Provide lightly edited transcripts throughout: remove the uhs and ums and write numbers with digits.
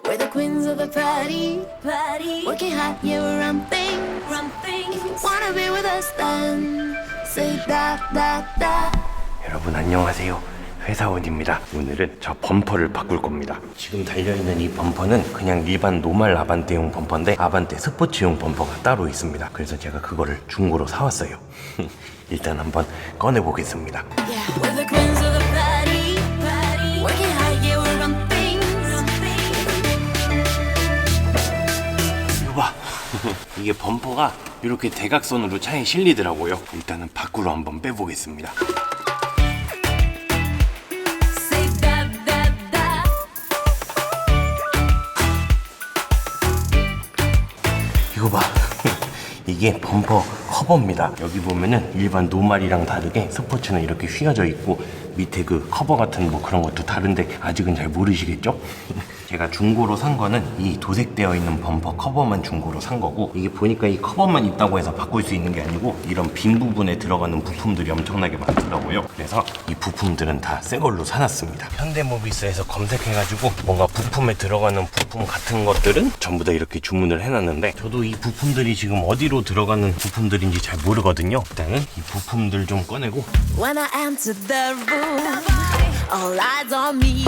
We're the queens of the party, party. Working hard, yeah, we run things, run things. If you wanna be with us, then say da da da. 여러분 안녕하세요. 회사원입니다. 오늘은 저 범퍼를 바꿀 겁니다. 지금 달려있는 이 범퍼는 그냥 일반 노말 아반떼용 범퍼인데 아반떼 스포츠용 범퍼가 따로 있습니다. 그래서 제가 그거를 중고로 사왔어요. 일단 한번 꺼내보겠습니다. Yeah, we're the queens of the party, party. Working hard, yeah, we run things, run things. 이거 봐. 이게 범퍼가 이렇게 대각선으로 차에 실리더라고요. 일단은 밖으로 한번 빼보겠습니다. Say da da da. 이거 봐. 이게 범퍼 커버입니다. 여기 보면은 일반 노말이랑 다르게 스포츠는 이렇게 휘어져 있고 밑에 그 커버 같은 뭐 그런 것도 다른데 아직은 잘 모르시겠죠? 제가 중고로 산 거는 이 도색되어 있는 범퍼 커버만 중고로 산 거고, 이게 보니까 이 커버만 있다고 해서 바꿀 수 있는 게 아니고 이런 빈 부분에 들어가는 부품들이 엄청나게 많더라고요. 그래서 이 부품들은 다 새 걸로 사놨습니다. 현대모비스에서 검색해가지고 뭔가 부품에 들어가는 부품 같은 것들은 전부 다 이렇게 주문을 해놨는데, 저도 이 부품들이 지금 어디로 들어가는 부품들인지 잘 모르거든요. 일단은 이 부품들 좀 꺼내고. When I enter the room, all eyes on me.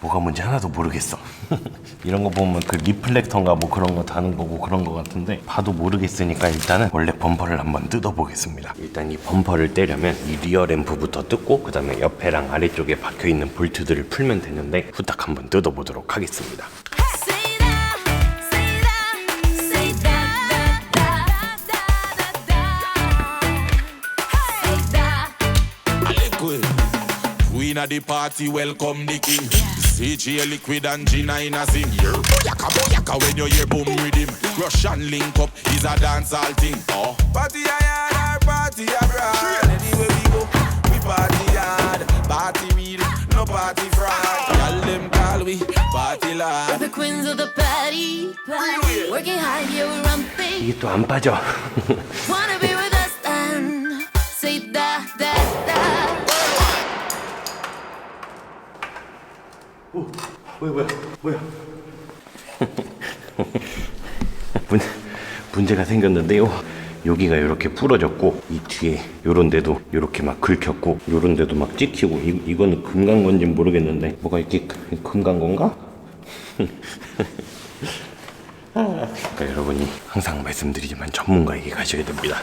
뭐가 뭔지 하나도 모르겠어. 이런 거 보면 그 리플렉터인가 뭐 그런 거 다는 거고 그런 거 같은데 봐도 모르겠으니까 일단은 원래 범퍼를 한번 뜯어보겠습니다. 일단 이 범퍼를 떼려면 이 리어 램프부터 뜯고 그 다음에 옆에랑 아래쪽에 박혀있는 볼트들을 풀면 되는데 후딱 한번 뜯어보도록 하겠습니다. Say that, say that, say that, da da da da da. Say that. Liquid. Queen of the party, welcome the king. CJ Liquid and Gina in a sing. Booyaka, booyaka when you hear boom rhythm. Russian link up is a dancehall thing. Oh. Party hard or party abroad. Anywhere we go, we party hard. Party real, no party fraud. Y'all them call we party We're lad. the queens of the party, party. Working hard, yeah, we run things. 이게 또 안 빠져. Wanna be with us, then say da da da. 뭐야? 문제가 생겼는데요. 여기가 이렇게 부러졌고 이 뒤에 요런 데도 이렇게 막 긁혔고 요런 데도 막 찍히고 이거는 금간 건지 모르겠는데 뭐가 이렇게 금간 건가? 그러니까 여러분이 항상 말씀드리지만 전문가에게 가셔야 됩니다.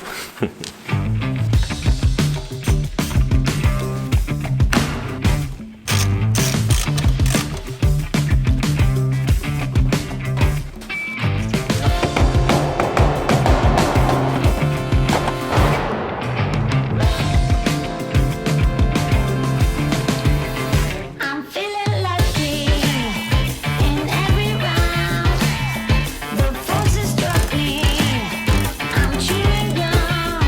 I'm feeling lucky in every round. The force is struggling. I'm cheering on.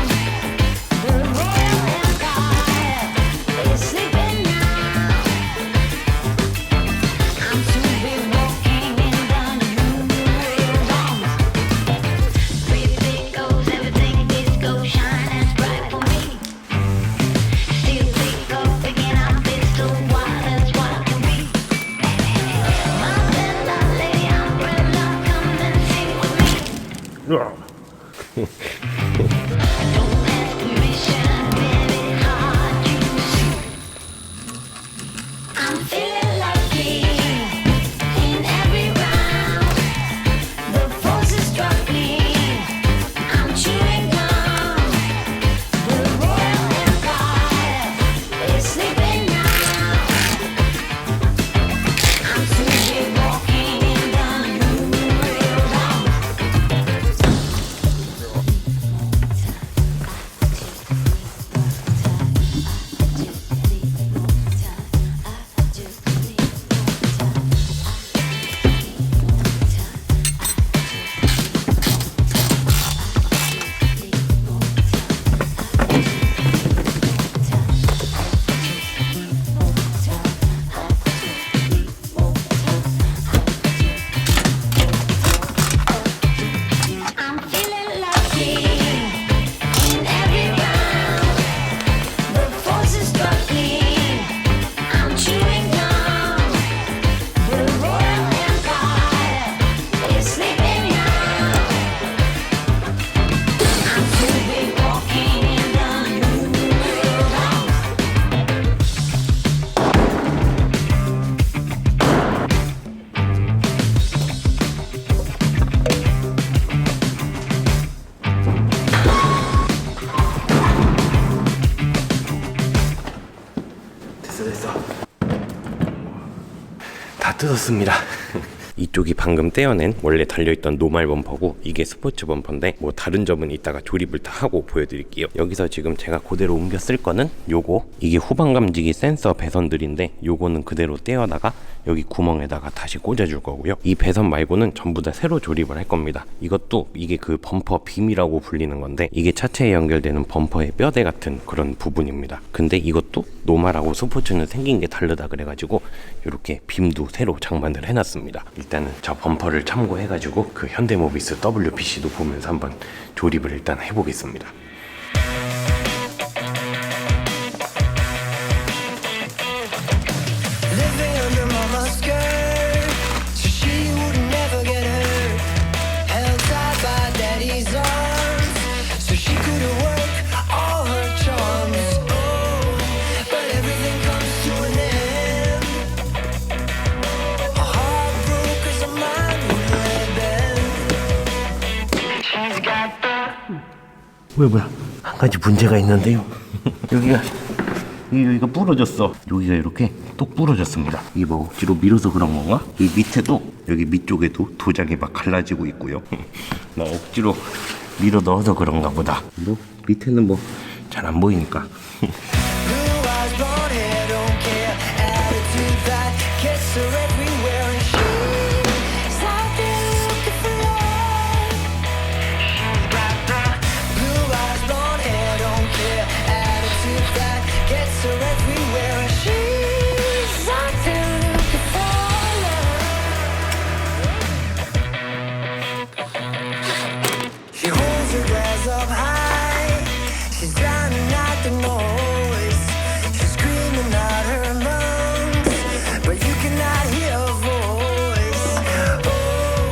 됐어. 다 뜯었습니다. 이쪽이 방금 떼어낸 원래 달려있던 노말 범퍼고 이게 스포츠 범퍼인데 뭐 다른 점은 이따가 조립을 다 하고 보여드릴게요. 여기서 지금 제가 그대로 옮겨 쓸 거는 요거, 이게 후방 감지기 센서 배선들인데 요거는 그대로 떼어다가 여기 구멍에다가 다시 꽂아줄 거고요. 이 배선 말고는 전부 다 새로 조립을 할 겁니다. 이것도 이게 그 범퍼 빔이라고 불리는 건데 이게 차체에 연결되는 범퍼의 뼈대 같은 그런 부분입니다. 근데 이것도 노말하고 스포츠는 생긴 게 다르다 그래가지고 이렇게 빔도 새로 장만을 해놨습니다. 일단은 저 범퍼를 참고해가지고 그 현대모비스 WPC도 보면서 한번 조립을 일단 해보겠습니다. Living under mama's skirt, so she would never get hurt. Held tight by daddy's arms, so she could work all her charms. Oh, but everything comes to an end. A heart broke 'cause her mind wouldn't let it bend. She's got the 뭐야 한 가지 문제가 있는데요. 여기가 부러졌어. 여기가 이렇게 똑 부러졌습니다. 이게 뭐 억지로 밀어서 그런 건가? 이 밑에도 여기 밑쪽에도 도장이 막 갈라지고 있고요. 나 억지로 밀어 넣어서 그런가 보다. 뭐 밑에는 뭐 잘 안 보이니까. blue eyes, blonde hair, don't care. Attitude that gets her everywhere, and she's out there looking for love. She's got the blue eyes, blonde hair, don't care. Attitude that gets her everywhere, and she's out there looking for love. She holds her glass up high. She's drowning out the noise. She's screaming out her lungs, but you cannot hear her voice. Oh,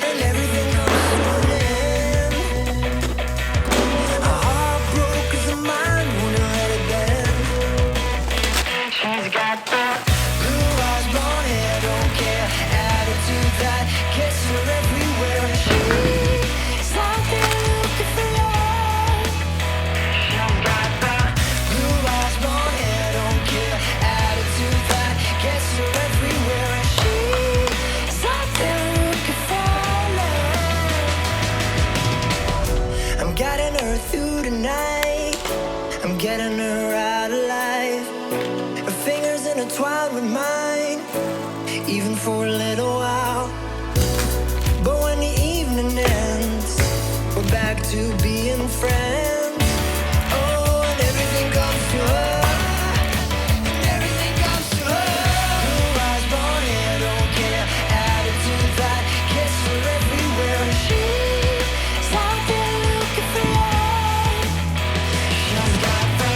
and everything comes to an end. Her heart broke 'cause her mind wouldn't let it bend. She's got the blue eyes, blonde hair, don't care. Attitude that gets her everywhere, and she's out there looking for love. She's got the blue eyes, blonde hair, don't care. Attitude that gets her everywhere, and she's out there looking for love. I'm getting her through tonight. I'm getting her out alive. Her fingers intertwined with mine, even for a little while. But when the evening ends, we're back to being friends. Oh, and everything comes to her. And everything comes to her. Blue eyes, blonde hair, don't care. Attitude that gets her everywhere, and she's out there looking for love. She's got the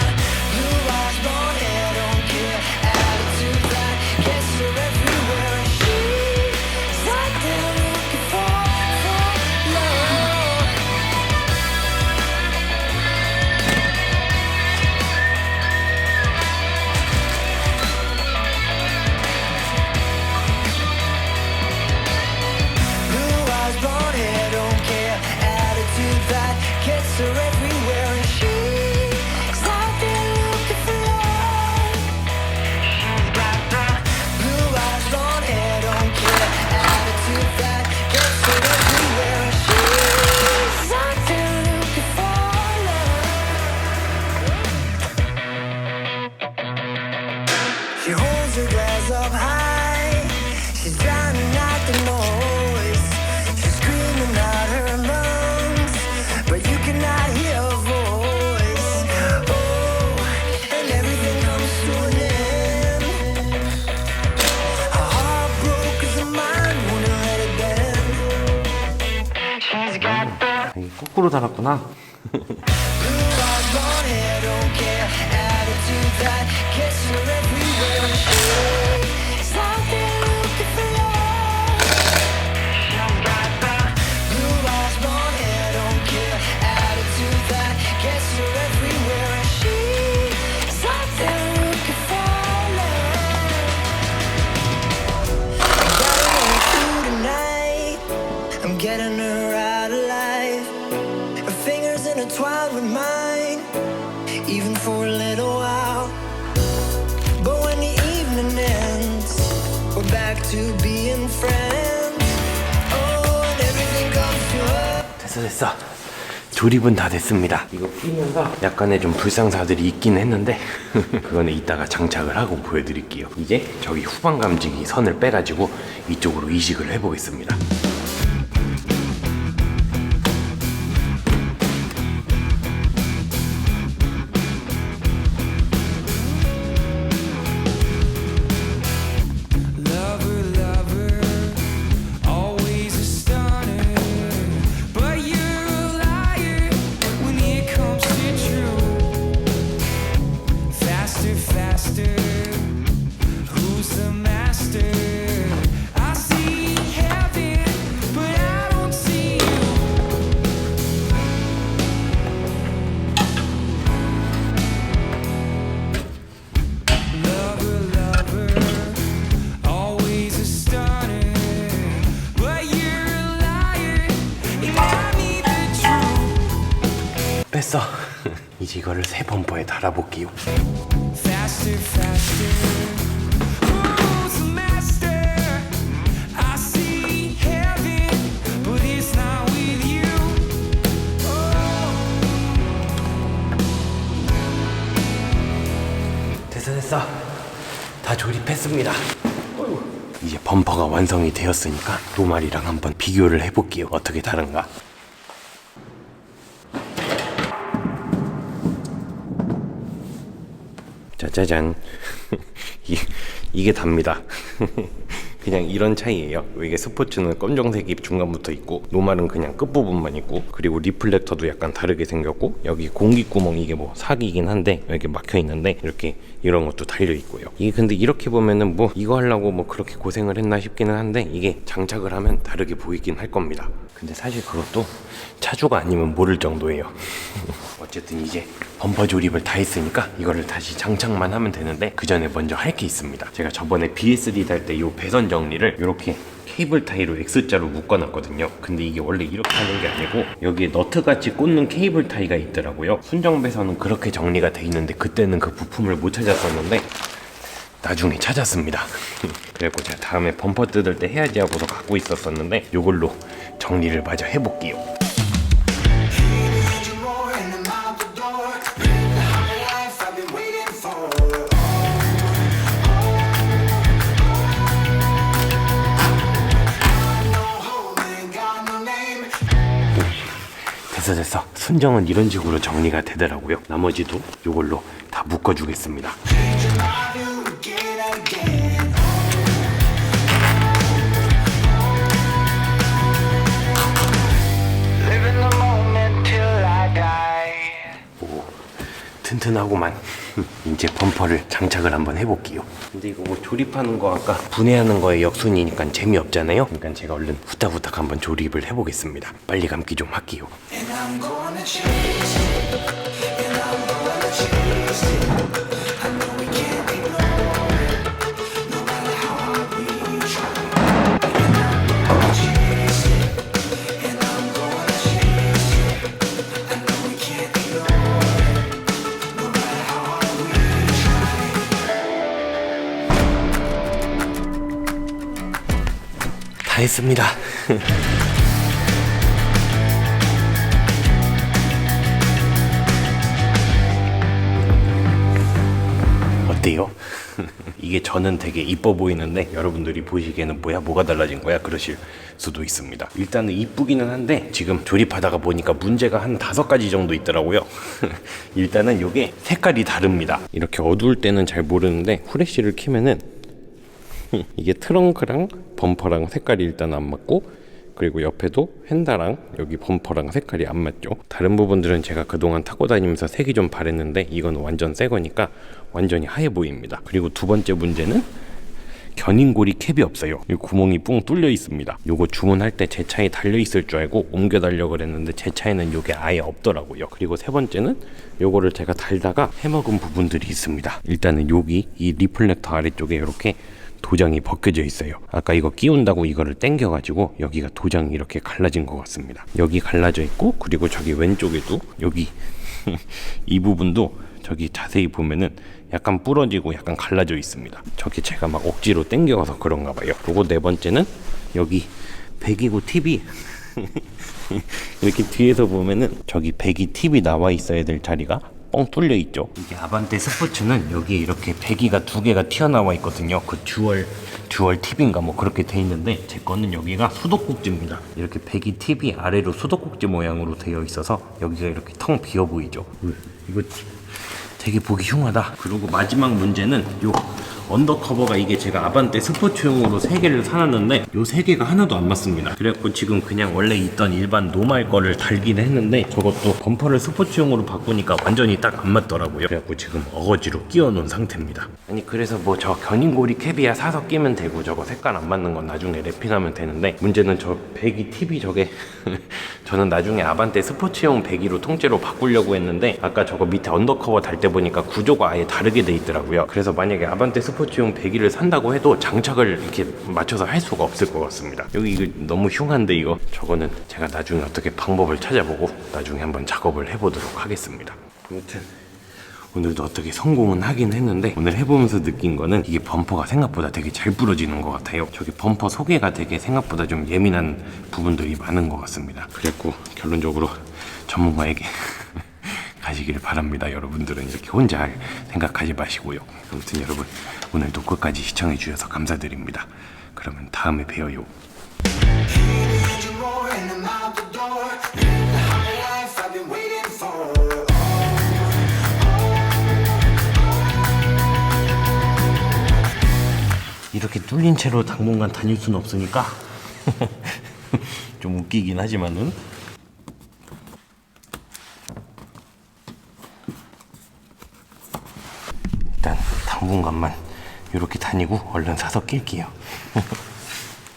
blue eyes, blonde hair, don't care. Attitude that gets her everywhere, and she's out there looking for love. Blue eyes, blonde hair, don't care. Attitude that gets her everywhere, and she's out there looking for love. She's got the blue eyes, blonde hair, don't care. Attitude that gets her everywhere, and she's out there looking for love. She holds her glass up high. She's drowning out the noise. She's screaming out her lungs, but you cannot hear her voice. Oh, and everything comes to an end. Her heart broke 'cause her mind wouldn't let it bend. She's got the 이게 거꾸로 달았구나. blue eyes, blonde hair, don't care. Attitude that gets her everywhere, and she's out there looking for love. She's got the blue eyes, blonde hair, don't care. Attitude that gets her everywhere, and she's out there looking for love. I'm getting her through tonight. I'm getting her out alive. Her fingers intertwined with mine, even for a little while. to being friends. Oh, and everything comes to us. 됐어. 조립은 다 됐습니다. 이거 끼면서 약간의 좀 불상사들이 있긴 했는데 그거는 이따가 장착을 하고 보여드릴게요. 이제 저기 후방 감지기 선을 빼가지고 이쪽으로 이식을 해보겠습니다. 뺐어. 이제 이거를 새 범퍼에 달아볼게요. Faster, faster. Who's the master? I see heaven, but it's not with you. 됐어. 다 조립했습니다. 이제 범퍼가 완성이 되었으니까 노말이랑 한번 비교를 해볼게요. 어떻게 다른가? 짜자잔. 이게 답니다. 그냥 이런 차이예요. 이게 스포츠는 검정색이 중간부터 있고 노말은 그냥 끝부분만 있고, 그리고 리플렉터도 약간 다르게 생겼고, 여기 공기구멍 이게 뭐 사기이긴 한데 이렇게 막혀 있는데 이렇게 이런 것도 달려 있고요. 이게 근데 이렇게 보면은 뭐 이거 하려고 뭐 그렇게 고생을 했나 싶기는 한데 이게 장착을 하면 다르게 보이긴 할 겁니다. 근데 사실 그것도 차주가 아니면 모를 정도예요. 어쨌든 이제 범퍼 조립을 다 했으니까 이거를 다시 장착만 하면 되는데, 그 전에 먼저 할 게 있습니다. 제가 저번에 BSD 달 때 이 배선 정리를 이렇게 케이블 타이로 X자로 묶어놨거든요. 근데 이게 원래 이렇게 하는 게 아니고 여기에 너트같이 꽂는 케이블 타이가 있더라고요. 순정 배선은 그렇게 정리가 돼 있는데 그때는 그 부품을 못 찾았었는데 나중에 찾았습니다. 그래갖고 제가 다음에 범퍼 뜯을 때 해야지 하고서 갖고 있었었는데 이걸로 정리를 마저 해볼게요. 됐어. 순정은 이런 식으로 정리가 되더라고요. 나머지도 이걸로 다 묶어주겠습니다. 오, 튼튼하고만. 이제 범퍼를 장착을 한번 해볼게요. 근데 이거 뭐 조립하는 거 아까 분해하는 거에 역순이니까 재미없잖아요. 그러니까 제가 얼른 후딱후딱 한번 조립을 해보겠습니다. 빨리 감기 좀 할게요. And I'm gonna chase it. And I'm gonna chase it. I know we can't ignore it, no matter how hard we try. And I'm gonna chase it. And I'm gonna chase it. I know we can't ignore it, no matter how hard we try. 다 했습니다. 어때요? 이게 저는 되게 이뻐 보이는데 여러분들이 보시기에는 뭐가 달라진 거야? 그러실 수도 있습니다. 일단은 이쁘기는 한데 지금 조립하다가 보니까 문제가 한 5가지 정도 있더라고요. 일단은 이게 색깔이 다릅니다. 이렇게 어두울 때는 잘 모르는데 후레쉬를 켜면은 이게 트렁크랑 범퍼랑 색깔이 일단 안 맞고, 그리고 옆에도 휀다랑 여기 범퍼랑 색깔이 안 맞죠. 다른 부분들은 제가 그동안 타고 다니면서 색이 좀 바랬는데 이건 완전 새 거니까 완전히 하얘 보입니다. 그리고 두 번째 문제는 견인고리 캡이 없어요. 이 구멍이 뿡 뚫려 있습니다. 요거 주문할 때 제 차에 달려 있을 줄 알고 옮겨 달려고 그랬는데 제 차에는 요게 아예 없더라고요. 그리고 세 번째는 요거를 제가 달다가 해먹은 부분들이 있습니다. 일단은 여기 이 리플렉터 아래쪽에 이렇게 도장이 벗겨져 있어요. 아까 이거 끼운다고 이거를 당겨가지고 여기가 도장이 이렇게 갈라진 것 같습니다. 여기 갈라져 있고, 그리고 저기 왼쪽에도 여기 이 부분도 저기 자세히 보면은 약간 부러지고 약간 갈라져 있습니다. 저게 제가 막 억지로 당겨서 그런가 봐요. 그리고 네 번째는 여기 배기구 팁이 이렇게 뒤에서 보면은 저기 배기 팁이 나와 있어야 될 자리가 뻥 뚫려 있죠. 이게 아반떼 스포츠는 여기에 이렇게 배기가 두 개가 튀어나와 있거든요. 그 듀얼 팁인가 뭐 그렇게 돼 있는데 제 거는 여기가 수도꼭지입니다. 이렇게 배기 팁이 아래로 수도꼭지 모양으로 되어 있어서 여기가 이렇게 텅 비어 보이죠. 이거 되게 보기 흉하다. 그리고 마지막 문제는 요 언더커버가 이게 제가 아반떼 스포츠용으로 3개를 사놨는데 요 3개가 하나도 안 맞습니다. 그래갖고 지금 그냥 원래 있던 일반 노말 거를 달긴 했는데 저것도 범퍼를 스포츠용으로 바꾸니까 완전히 딱 안 맞더라고요. 그래갖고 지금 어거지로 끼워 놓은 상태입니다. 아니 그래서 뭐 저 견인고리 캡이야 사서 끼면 되고 저거 색깔 안 맞는 건 나중에 랩핑하면 되는데 문제는 저 배기 팁이 저게 저는 나중에 아반떼 스포츠용 배기로 통째로 바꾸려고 했는데 아까 저거 밑에 언더커버 달 때 보니까 구조가 아예 다르게 돼 있더라고요. 그래서 만약에 아반떼 스포츠용 배기를 산다고 해도 장착을 이렇게 맞춰서 할 수가 없을 것 같습니다. 여기 이거 너무 흉한데 이거 저거는 제가 나중에 어떻게 방법을 찾아보고 나중에 한번 작업을 해보도록 하겠습니다. 아무튼 오늘도 어떻게 성공은 하긴 했는데 오늘 해보면서 느낀 거는 이게 범퍼가 생각보다 되게 잘 부러지는 것 같아요. 저기 범퍼 소개가 되게 생각보다 좀 예민한 부분들이 많은 것 같습니다. 그랬고 결론적으로 전문가에게 가시길 바랍니다. 여러분들은 이렇게 혼자 생각하지 마시고요. 아무튼 여러분 오늘도 끝까지 시청해 주셔서 감사드립니다. 그러면 다음에 봬요. 이렇게 뚫린 채로 당분간 다닐 수는 없으니까 좀 웃기긴 하지만은 일단 당분간만 이렇게 다니고 얼른 사서 낄게요.